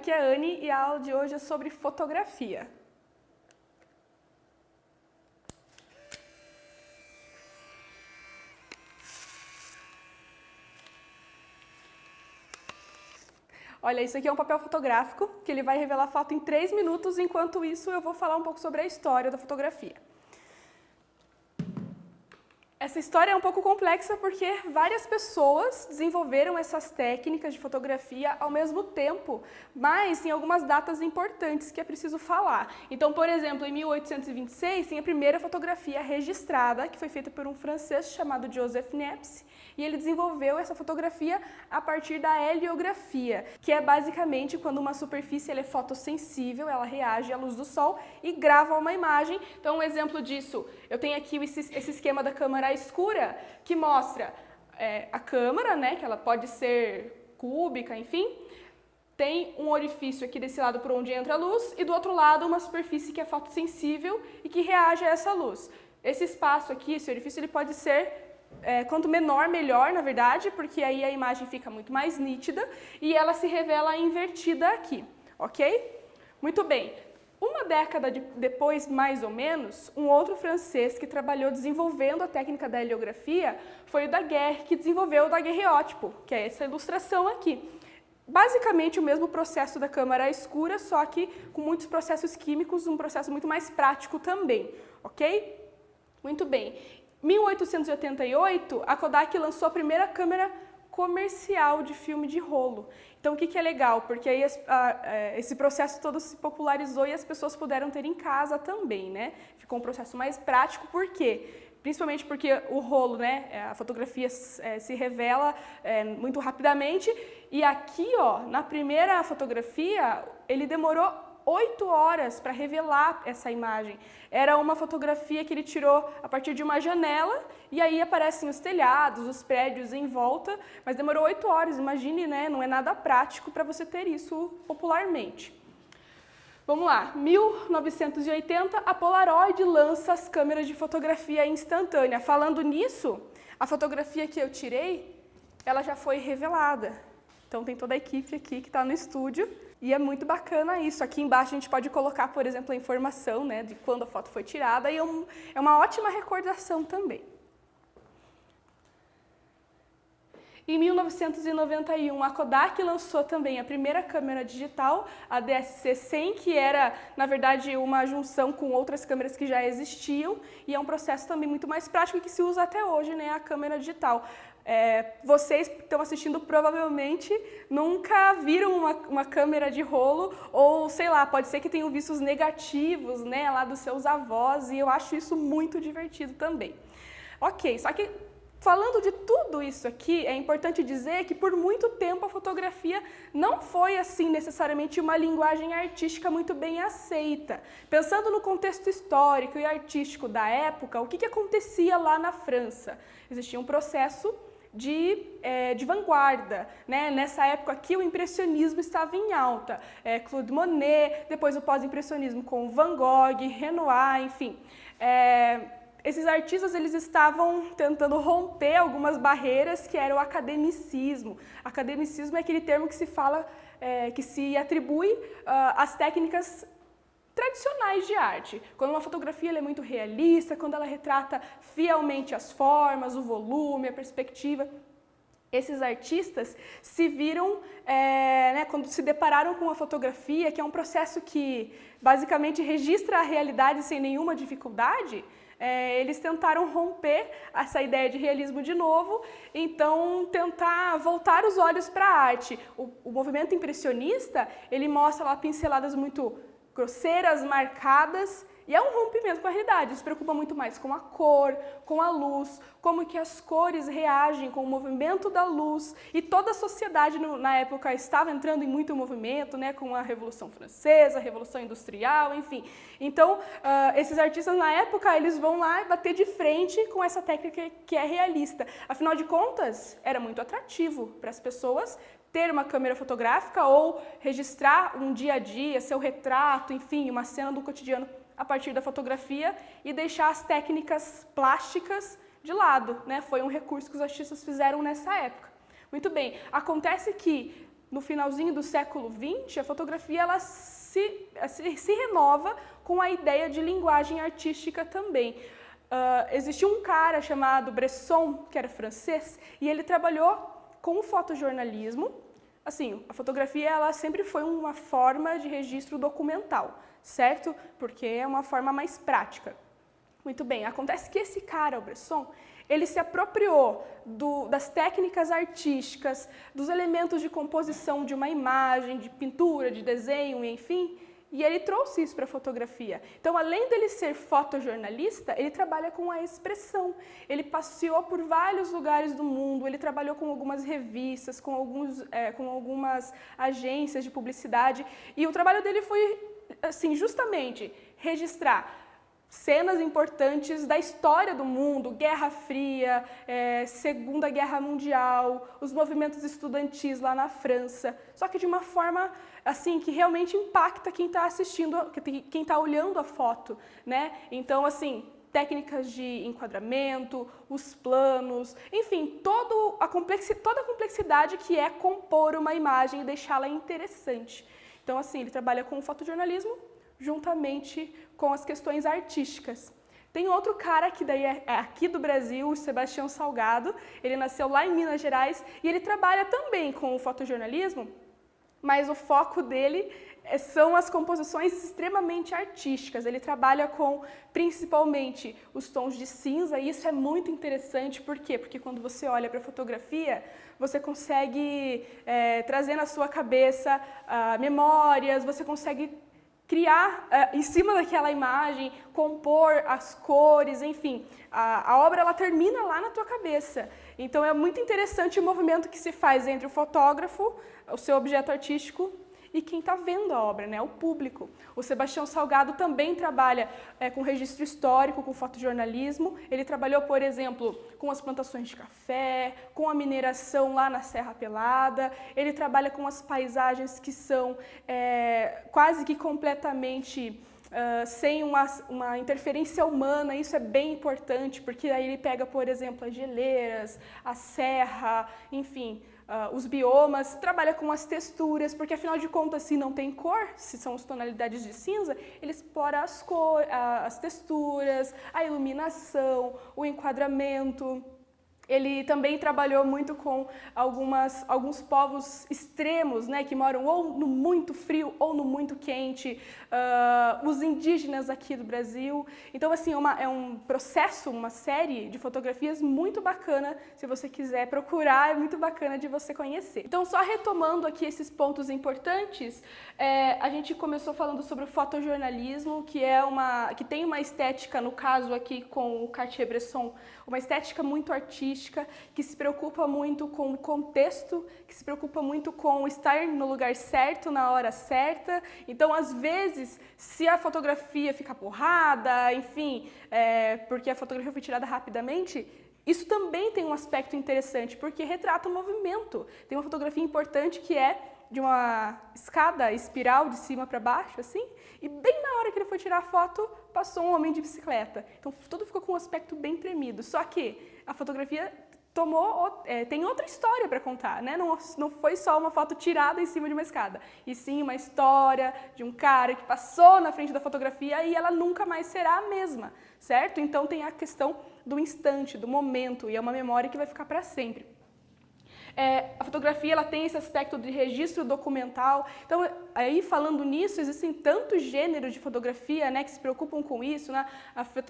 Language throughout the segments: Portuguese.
aqui é a Anne e a aula de hoje é sobre fotografia. Olha, isso aqui é um papel fotográfico que ele vai revelar a foto em 3 minutos, enquanto isso eu vou falar um pouco sobre a história da fotografia. Essa história é um pouco complexa porque várias pessoas desenvolveram essas técnicas de fotografia ao mesmo tempo, mas em algumas datas importantes que é preciso falar. Então, por exemplo, em 1826 tem a primeira fotografia registrada, que foi feita por um francês chamado Joseph Niepce, e ele desenvolveu essa fotografia a partir da heliografia, que é basicamente quando uma superfície ela é fotossensível, ela reage à luz do sol e grava uma imagem. Então, um exemplo disso, eu tenho aqui esse esquema da câmara escura, que mostra a câmara, né, que ela pode ser cúbica, enfim. Tem um orifício aqui desse lado por onde entra a luz e do outro lado uma superfície que é fotossensível e que reage a essa luz. Esse espaço aqui, esse orifício, ele pode ser quanto menor, melhor, na verdade, porque aí a imagem fica muito mais nítida e ela se revela invertida aqui, ok? Muito bem. Uma década depois, mais ou menos, um outro francês que trabalhou desenvolvendo a técnica da heliografia foi o Daguerre, que desenvolveu o daguerreótipo, que é essa ilustração aqui. Basicamente o mesmo processo da câmara escura, só que com muitos processos químicos, um processo muito mais prático também, ok? Muito bem. Em 1888, a Kodak lançou a primeira câmera comercial de filme de rolo. Então, o que é legal? Porque aí esse processo todo se popularizou e as pessoas puderam ter em casa também, né? Ficou um processo mais prático, por quê? Principalmente porque o rolo, né, a fotografia se revela muito rapidamente. E aqui, ó, na primeira fotografia, ele demorou 8 horas para revelar essa imagem. Era uma fotografia que ele tirou a partir de uma janela e aí aparecem os telhados, os prédios em volta, mas demorou 8 horas, imagine, né? Não é nada prático para você ter isso popularmente. Vamos lá, 1980, a Polaroid lança as câmeras de fotografia instantânea. Falando nisso, a fotografia que eu tirei, ela já foi revelada. Então tem toda a equipe aqui que está no estúdio e é muito bacana isso. Aqui embaixo a gente pode colocar, por exemplo, a informação, né, de quando a foto foi tirada e é uma ótima recordação também. Em 1991, a Kodak lançou também a primeira câmera digital, a DSC-100, que era, na verdade, uma junção com outras câmeras que já existiam, e é um processo também muito mais prático e que se usa até hoje, né, a câmera digital. Vocês que estão assistindo provavelmente nunca viram uma câmera de rolo ou, sei lá, pode ser que tenham visto os negativos, né, lá dos seus avós, e eu acho isso muito divertido também. Ok, só que falando de tudo isso aqui, é importante dizer que por muito tempo a fotografia não foi assim necessariamente uma linguagem artística muito bem aceita. Pensando no contexto histórico e artístico da época, o que acontecia lá na França? Existia um processo de vanguarda, né? Nessa época aqui o impressionismo estava em alta. Claude Monet, depois o pós-impressionismo com Van Gogh, Renoir, enfim. Esses artistas eles estavam tentando romper algumas barreiras que era o academicismo. Academicismo é aquele termo que se fala, que se atribui às técnicas tradicionais de arte. Quando uma fotografia ela é muito realista, quando ela retrata fielmente as formas, o volume, a perspectiva. Esses artistas se viram, né, quando se depararam com a fotografia, que é um processo que basicamente registra a realidade sem nenhuma dificuldade, eles tentaram romper essa ideia de realismo de novo, então tentar voltar os olhos para a arte. O movimento impressionista, ele mostra lá pinceladas muito grosseiras, marcadas, e é um rompimento com a realidade. Se preocupa muito mais com a cor, com a luz, como que as cores reagem com o movimento da luz. E toda a sociedade na época estava entrando em muito movimento, né, com a Revolução Francesa, a Revolução Industrial, enfim. Então, esses artistas na época, eles vão lá bater de frente com essa técnica que é realista. Afinal de contas, era muito atrativo para as pessoas ter uma câmera fotográfica ou registrar um dia a dia, seu retrato, enfim, uma cena do cotidiano a partir da fotografia e deixar as técnicas plásticas de lado, né? Foi um recurso que os artistas fizeram nessa época. Muito bem, acontece que no finalzinho do século XX, a fotografia ela se renova com a ideia de linguagem artística também. Existia um cara chamado Bresson, que era francês, e ele trabalhou com o fotojornalismo. Assim, a fotografia ela sempre foi uma forma de registro documental, certo? Porque é uma forma mais prática. Muito bem, acontece que esse cara, o Bresson, ele se apropriou das técnicas artísticas, dos elementos de composição de uma imagem, de pintura, de desenho, enfim, e ele trouxe isso para a fotografia. Então, além dele ser fotojornalista, ele trabalha com a expressão. Ele passeou por vários lugares do mundo, ele trabalhou com algumas revistas, com algumas agências de publicidade, e o trabalho dele foi, assim, justamente registrar cenas importantes da história do mundo, Guerra Fria, Segunda Guerra Mundial, os movimentos estudantis lá na França, só que de uma forma assim que realmente impacta quem está assistindo, quem está olhando a foto, né? Então, assim, técnicas de enquadramento, os planos, enfim, toda a complexidade que é compor uma imagem e deixá-la interessante. Então, assim, ele trabalha com o fotojornalismo juntamente com as questões artísticas. Tem outro cara que daí é aqui do Brasil, o Sebastião Salgado, ele nasceu lá em Minas Gerais e ele trabalha também com o fotojornalismo, mas o foco dele são as composições extremamente artísticas. Ele trabalha com, principalmente, os tons de cinza, e isso é muito interessante. Por quê? Porque quando você olha para a fotografia, você consegue trazer na sua cabeça memórias, você consegue criar em cima daquela imagem, compor as cores, enfim, a obra ela termina lá na tua cabeça. Então é muito interessante o movimento que se faz entre o fotógrafo, o seu objeto artístico, e quem está vendo a obra, né, o público. O Sebastião Salgado também trabalha com registro histórico, com fotojornalismo. Ele trabalhou, por exemplo, com as plantações de café, com a mineração lá na Serra Pelada. Ele trabalha com as paisagens que são quase que completamente sem uma interferência humana. Isso é bem importante, porque aí ele pega, por exemplo, as geleiras, a serra, enfim, os biomas, trabalha com as texturas, porque afinal de contas, se não tem cor, se são as tonalidades de cinza, ele explora as texturas, a iluminação, o enquadramento. Ele também trabalhou muito com alguns povos extremos, né, que moram ou no muito frio ou no muito quente, os indígenas aqui do Brasil. Então, assim, é um processo, uma série de fotografias muito bacana, se você quiser procurar, é muito bacana de você conhecer. Então, só retomando aqui esses pontos importantes, a gente começou falando sobre o fotojornalismo, que tem uma estética, no caso aqui com o Cartier-Bresson, uma estética muito artística, que se preocupa muito com o contexto, que se preocupa muito com estar no lugar certo, na hora certa. Então, às vezes, se a fotografia fica borrada, enfim, porque a fotografia foi tirada rapidamente, isso também tem um aspecto interessante, porque retrata o movimento. Tem uma fotografia importante que é de uma escada espiral de cima para baixo, assim, e bem na hora que ele foi tirar a foto, passou um homem de bicicleta. Então, tudo ficou com um aspecto bem tremido. Só que a fotografia tem outra história para contar, né? Não foi só uma foto tirada em cima de uma escada, e sim uma história de um cara que passou na frente da fotografia e ela nunca mais será a mesma, certo? Então, tem a questão do instante, do momento, e é uma memória que vai ficar para sempre. A fotografia ela tem esse aspecto de registro documental. Então, aí falando nisso, existem tantos gêneros de fotografia, né, que se preocupam com isso, né?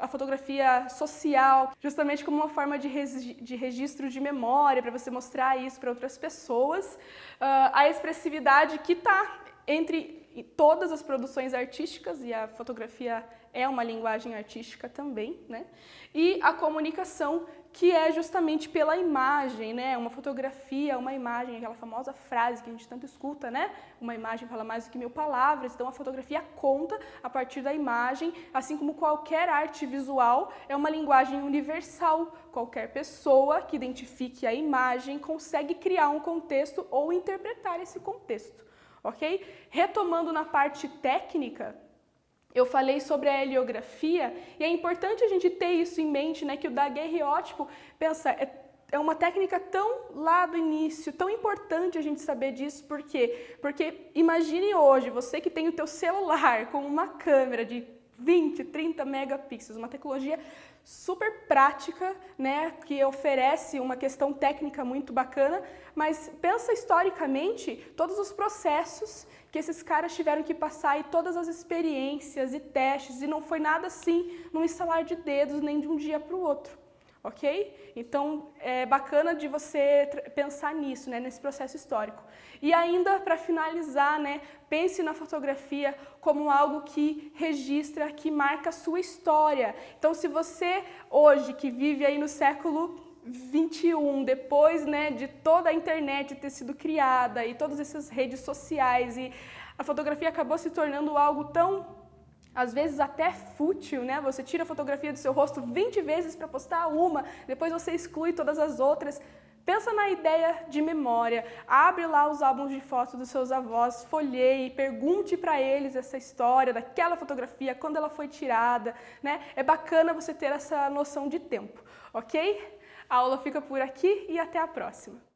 A fotografia social, justamente como uma forma de registro de memória, para você mostrar isso para outras pessoas. A expressividade que está entre todas as produções artísticas, e a fotografia é uma linguagem artística também, né? E a comunicação, que é justamente pela imagem, né? Uma fotografia, uma imagem, aquela famosa frase que a gente tanto escuta, né? Uma imagem fala mais do que 1000 palavras. Então, a fotografia conta a partir da imagem, assim como qualquer arte visual é uma linguagem universal. Qualquer pessoa que identifique a imagem consegue criar um contexto ou interpretar esse contexto, ok? Retomando na parte técnica, eu falei sobre a heliografia, e é importante a gente ter isso em mente, né, que o daguerreótipo, pensa, é uma técnica tão lá do início, tão importante a gente saber disso, por quê? Porque imagine hoje, você que tem o teu celular com uma câmera de 20, 30 megapixels, uma tecnologia super prática, né, que oferece uma questão técnica muito bacana, mas pensa historicamente todos os processos que esses caras tiveram que passar e todas as experiências e testes, e não foi nada assim num estalar de dedos nem de um dia para o outro. Ok? Então, é bacana de você pensar nisso, né, nesse processo histórico. E ainda, para finalizar, né, pense na fotografia como algo que registra, que marca a sua história. Então, se você, hoje, que vive aí no século XXI, depois, né, de toda a internet ter sido criada e todas essas redes sociais, e a fotografia acabou se tornando algo tão, às vezes até fútil, né? Você tira a fotografia do seu rosto 20 vezes para postar uma, depois você exclui todas as outras. Pensa na ideia de memória, abre lá os álbuns de fotos dos seus avós, folheie, pergunte para eles essa história daquela fotografia, quando ela foi tirada, né? É bacana você ter essa noção de tempo, ok? A aula fica por aqui e até a próxima.